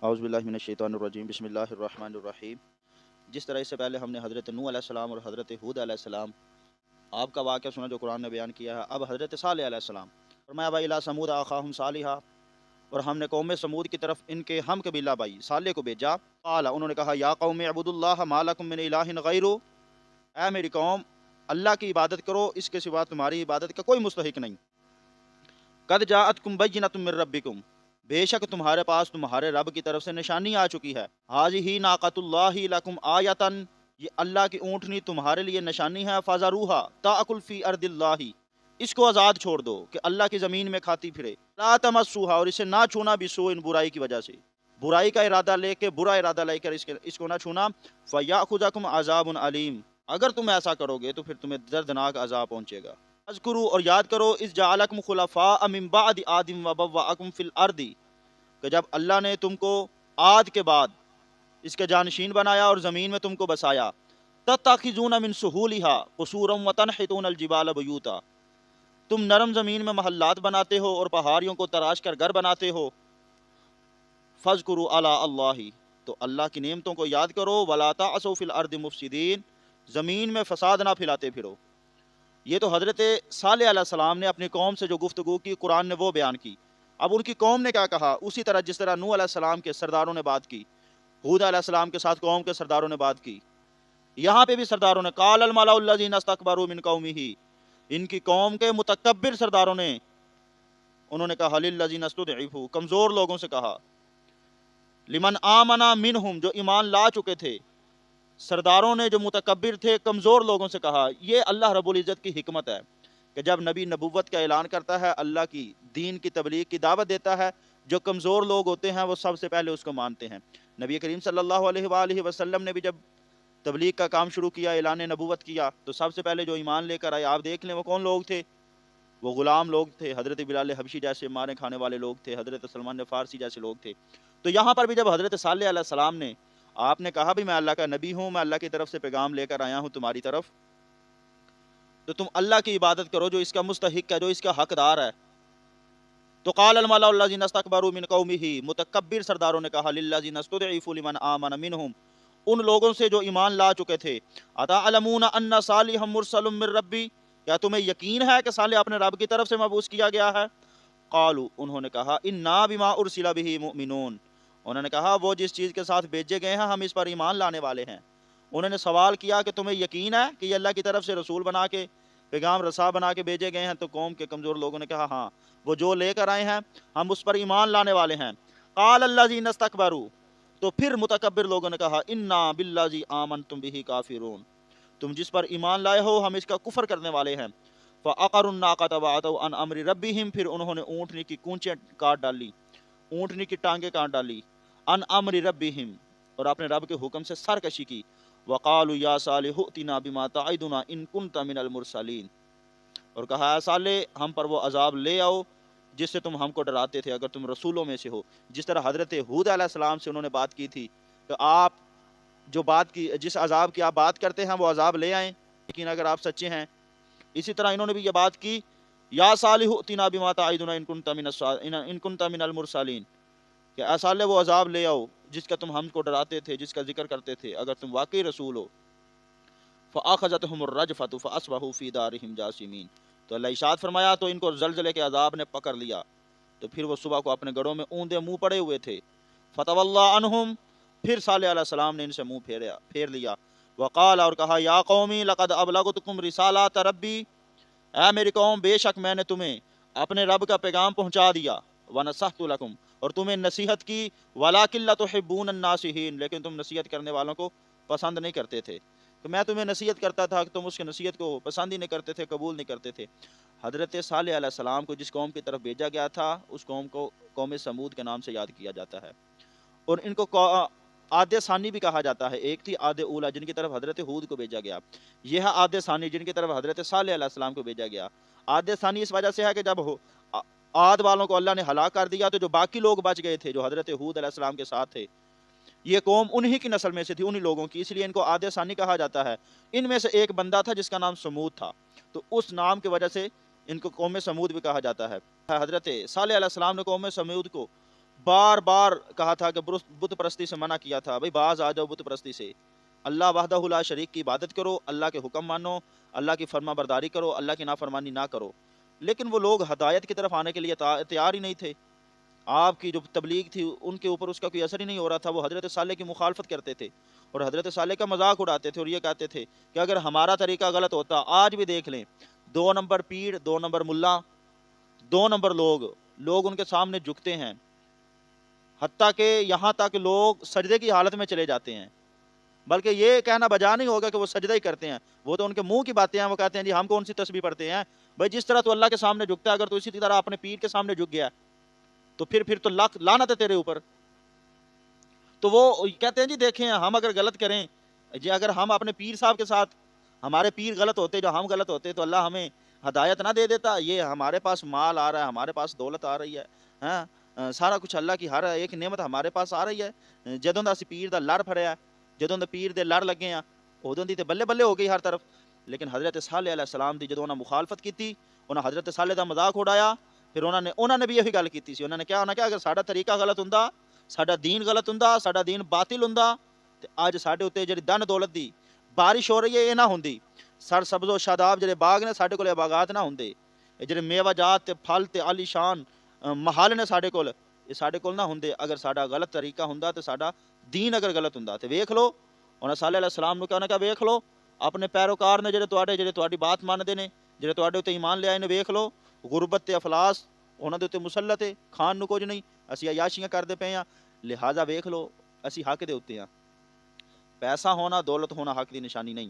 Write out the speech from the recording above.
اعوذ باللہ من الشیطان الرجیم بسم اللہ الرحمن الرحیم۔ جس طرح اس سے پہلے ہم نے حضرت نوح علیہ السلام اور حضرت ہود علیہ السلام آپ کا واقعہ سنا جو قرآن نے بیان کیا ہے، اب حضرت صالح علیہ السلام فرمایا بھائی الی سمود اخاہم صالحا، اور ہم نے قوم سمود کی طرف ان کے ہم قبیلہ بھائی صالح کو بھیجا۔ قال، انہوں نے کہا یا قوم اعبدوا اللہ ما لکم من الہ غیرہ، اے میری قوم اللہ کی عبادت کرو، اس کے سوا تمہاری عبادت کا کوئی مستحق نہیں۔ قد جاءتکم بینۃ من ربکم، بے شک تمہارے پاس تمہارے رب کی طرف سے نشانی آ چکی ہے۔ ھذہ ناقۃ اللہ لکم آیۃ، یہ اللہ کی اونٹنی تمہارے لیے نشانی ہے۔ فذروھا تاکل فی ارض اللہ، اس کو آزاد چھوڑ دو کہ اللہ کی زمین میں کھاتی پھرے۔ لا تمسوھا، اور اسے نہ چھونا بسوء، برائی کی وجہ سے، برائی کا ارادہ لے کے، برا ارادہ لے کر اس کو نہ چھونا۔ فیأخذکم عذاب علیم، اگر تم ایسا کرو گے تو پھر تمہیں دردناک عذاب پہنچے گا۔ اذکروا، اور یاد کرو، اذ جعلکم خلفاء من بعد عاد وبوأکم فی الارض، کہ جب اللہ نے تم کو عاد کے بعد اس کے جانشین بنایا اور زمین میں تم کو بسایا۔ تتخذون من سہولھا قصورا وتنحتون الجبال بیوتا، تم نرم زمین میں محلات بناتے ہو اور پہاڑیوں کو تراش کر گھر بناتے ہو۔ فاذکروا آلاء اللہ، تو اللہ کی نعمتوں کو یاد کرو۔ ولا تعثوا فی الارض مفسدین، زمین میں فساد نہ پھیلاتے پھرو۔ یہ تو حضرت صالح علیہ السلام نے اپنی قوم سے جو گفتگو کی، قرآن نے وہ بیان کی۔ اب ان کی قوم نے کیا کہا، اسی طرح جس طرح نوح علیہ السلام کے سرداروں نے بات کی، ہود علیہ السلام کے ساتھ قوم کے سرداروں نے بات کی، یہاں پہ بھی سرداروں نے قال الملأ الذین استکبروا من قومہ، ان کی قوم کے متکبر سرداروں نے، انہوں نے کہا للذین استضعفوا، کمزور لوگوں سے کہا، لمن آمن منہم، جو ایمان لا چکے تھے، سرداروں نے جو متکبر تھے کمزور لوگوں سے کہا۔ یہ اللہ رب العزت کی حکمت ہے کہ جب نبی نبوت کا اعلان کرتا ہے، اللہ کی دین کی تبلیغ کی دعوت دیتا ہے، جو کمزور لوگ ہوتے ہیں وہ سب سے پہلے اس کو مانتے ہیں۔ نبی کریم صلی اللہ علیہ وآلہ وسلم نے بھی جب تبلیغ کا کام شروع کیا، اعلان نبوت کیا، تو سب سے پہلے جو ایمان لے کر آئے، آپ دیکھ لیں وہ کون لوگ تھے، وہ غلام لوگ تھے، حضرت بلال حبشی جیسے مارے کھانے والے لوگ تھے، حضرت سلمان فارسی جیسے لوگ تھے۔ تو یہاں پر بھی جب حضرت صالح علیہ السلام نے، آپ نے کہا بھی میں اللہ کا نبی ہوں، میں اللہ کی طرف سے پیغام لے کر آیا ہوں تمہاری طرف، تو تم اللہ کی عبادت کرو جو اس کا مستحق ہے، جو اس کا حقدار ہے۔ تو قال الملأ الذین استکبروا من قومہ، متکبر سرداروں نے کہا للذین استضعفوا لمن آمن منہم، ان لوگوں سے جو ایمان لا چکے تھے، اتعلمون ان صالحا مرسل من ربی، کیا تمہیں یقین ہے کہ صالح اپنے رب کی طرف سے مبعوث کیا گیا ہے؟ قالوا، انہوں نے کہا انا بما ارسل به مؤمنون، انہوں نے کہا وہ جس چیز کے ساتھ بھیجے گئے ہیں ہم اس پر ایمان لانے والے ہیں۔ انہوں نے سوال کیا کہ تمہیں یقین ہے کہ یہ اللہ کی طرف سے رسول بنا کے، پیغام رسا بنا کے بھیجے گئے ہیں؟ تو قوم کے کمزور لوگوں نے کہا ہاں، وہ جو لے کر آئے ہیں ہم اس پر ایمان لانے والے ہیں۔ قال الذین استکبروا، تو پھر متکبر لوگوں نے کہا انا بالذی آمنتم بہ کافرون، تم جس پر ایمان لائے ہو ہم اس کا کفر کرنے والے ہیں۔ فعقروا الناقۃ وعتوا عن امر ربہم، پھر انہوں نے اونٹنی کی کونچیں کاٹ ڈالی، اونٹنی کی ٹانگیں کاٹ ڈالی، عن امر ربہم، اور اپنے رب کے حکم سے سرکشی کی۔ وقالوا یا صالح ائتنا بما تعدنا ان کنت من المرسلین، اور کہا اے صالح ہم پر وہ عذاب لے آؤ جس سے تم ہم کو ڈراتے تھے، اگر تم رسولوں میں سے ہو۔ جس طرح حضرت ہود علیہ السلام سے انہوں نے بات کی تھی کہ آپ جو بات کی، جس عذاب کی آپ بات کرتے ہیں وہ عذاب لے آئیں، لیکن اگر آپ سچے ہیں۔ اسی طرح انہوں نے بھی یہ بات کی یا صالح ائتنا بما تعدنا ان کنت من المرسلین، کہ اے صالح وہ عذاب لے آؤ جس کا تم ہم کو ڈراتے تھے، جس کا ذکر کرتے تھے، اگر تم واقعی رسول ہو۔ فاخذتهم الرجفۃ فاصبحوا فی دارہم جاثمین، تو اللہ ارشاد فرمایا تو ان کو زلزلے کے عذاب نے پکڑ لیا، تو پھر وہ صبح کو اپنے گھروں میں اوندے منہ پڑے ہوئے تھے۔ فتولی عنہم، پھر صالح علیہ السلام نے ان سے منہ پھیر لیا۔ وقال، اور کہا یا قومی لقد ابلغتکم رسالات ربی، اے میری قوم بے شک میں نے تمہیں اپنے رب کا پیغام پہنچا دیا۔ ونصحت لکم، اور تمہیں نصیحت کی۔ ولکن لا تحبون الناصحین، لیکن تم نصیحت کرنے والوں کو پسند نہیں کرتے تھے۔ تو میں تمہیں نصیحت کرتا تھا کہ تم اس کی نصیحت کو پسند ہی نہیں کرتے تھے، قبول نہیں کرتے تھے۔ حضرت صالح علیہ السلام کو جس قوم کی طرف بھیجا گیا تھا اس قوم کو قوم سمود کے نام سے یاد کیا جاتا ہے، اور ان کو عاد ثانی بھی کہا جاتا ہے۔ ایک تھی عاد اولا جن کی طرف حضرت ہود کو بھیجا گیا، یہ ہے عاد ثانی جن کی طرف حضرت صالح علیہ السلام کو بھیجا گیا۔ عاد ثانی اس وجہ سے ہے کہ جب عاد والوں کو اللہ نے ہلاک کر دیا تو جو باقی لوگ بچ گئے تھے جو حضرت ہود علیہ السلام کے ساتھ تھے، یہ قوم انہی کی نسل میں سے تھی، انہی لوگوں کی، اس لیے ان کو عاد ثانی کہا جاتا ہے۔ ان میں سے ایک بندہ تھا جس کا نام سمود تھا، تو اس نام کی وجہ سے ان کو قوم سمود بھی کہا جاتا ہے۔ حضرت صالح علیہ السلام نے قوم سمود کو بار بار کہا تھا کہ بت پرستی سے منع کیا تھا، بھئی باز آ جاؤ بت پرستی سے، اللہ وحدہ لا شریک کی عبادت کرو، اللہ کے حکم مانو، اللہ کی فرما برداری کرو، اللہ کی نافرمانی نہ کرو۔ لیکن وہ لوگ ہدایت کی طرف آنے کے لیے تیار ہی نہیں تھے۔ آپ کی جو تبلیغ تھی ان کے اوپر اس کا کوئی اثر ہی نہیں ہو رہا تھا، وہ حضرت صالح کی مخالفت کرتے تھے اور حضرت صالح کا مذاق اڑاتے تھے اور یہ کہتے تھے کہ اگر ہمارا طریقہ غلط ہوتا، آج بھی دیکھ لیں 2 نمبر پیر، 2 نمبر ملا، 2 نمبر لوگ ان کے سامنے جھکتے ہیں، حتیٰ کہ یہاں تک لوگ سجدے کی حالت میں چلے جاتے ہیں، بلکہ یہ کہنا بجا نہیں ہوگا کہ وہ سجدہ ہی کرتے ہیں، وہ تو ان کے منہ کی باتیں ہیں، وہ کہتے ہیں جی ہم کون سی تسبیح پڑھتے ہیں، بھائی جس طرح تو اللہ کے سامنے جھکتا ہے، اگر تو اسی طرح اپنے پیر کے سامنے جھک گیا تو پھر تو لاکھ لعنت ہے تیرے اوپر۔ تو وہ کہتے ہیں جی دیکھیں ہم اگر غلط کریں، جی اگر ہم اپنے پیر صاحب کے ساتھ، ہمارے پیر غلط ہوتے جو ہم غلط ہوتے تو اللہ ہمیں ہدایت نہ دے دیتا، یہ ہمارے پاس مال آ رہا ہے، ہمارے پاس دولت آ رہی ہے، ہاں سارا کچھ اللہ کی ہر ایک نعمت ہمارے پاس آ رہی ہے، جدوں دا اسی پیر دا لڑ پھڑیا، جدوں دا پیر دے لڑ لگے ہیں ادوں دی تے بلے بلے ہو گئی ہر طرف۔ لیکن حضرت صالح علیہ السلام دی جدوں انہاں مخالفت کیتی، انہاں حضرت صالح دا مذاق اڑایا، پھر انہوں نے بھی یہی گل کیتی سی، انہوں نے کیا اگر ساڈا طریقہ غلط ہوندا، ساڈا دین غلط ہوندا، ساڈا دین باطل ہوندا تے اج ساڈے اوتے جڑی دن دولت دی بارش ہو رہی ہے یہ نہ ہوندی، سر سبز و شاداب جڑے باغ نے ساڈے کول باغات نہ ہوندے، یہ جڑے میوہ جات تے پھل تے عالی شان محل نے ساڈے کول، یہ ساڈے کول نہ ہوندے اگر ساڈا غلط طریقہ ہوندا تے ساڈا دین اگر غلط ہوندا۔ تے ویکھ لو انہاں صالح علیہ السلام نو کہنا کہ ویکھ لو اپنے پیروکار نے جڑے تواڈی بات مانتے ہیں، جڑے تواڈے اوتے ایمان لے آئے نے، ویکھ لو غربت تے افلاس انہاں دے اوتے مسلط ہے، کھان نو کچھ نہیں، اسی عیاشیاں کردے پئے ہاں، لہٰذا ویکھ لو اسی حق دے اوتے ہاں۔ پیسہ ہونا دولت ہونا حق دی نشانی نہیں،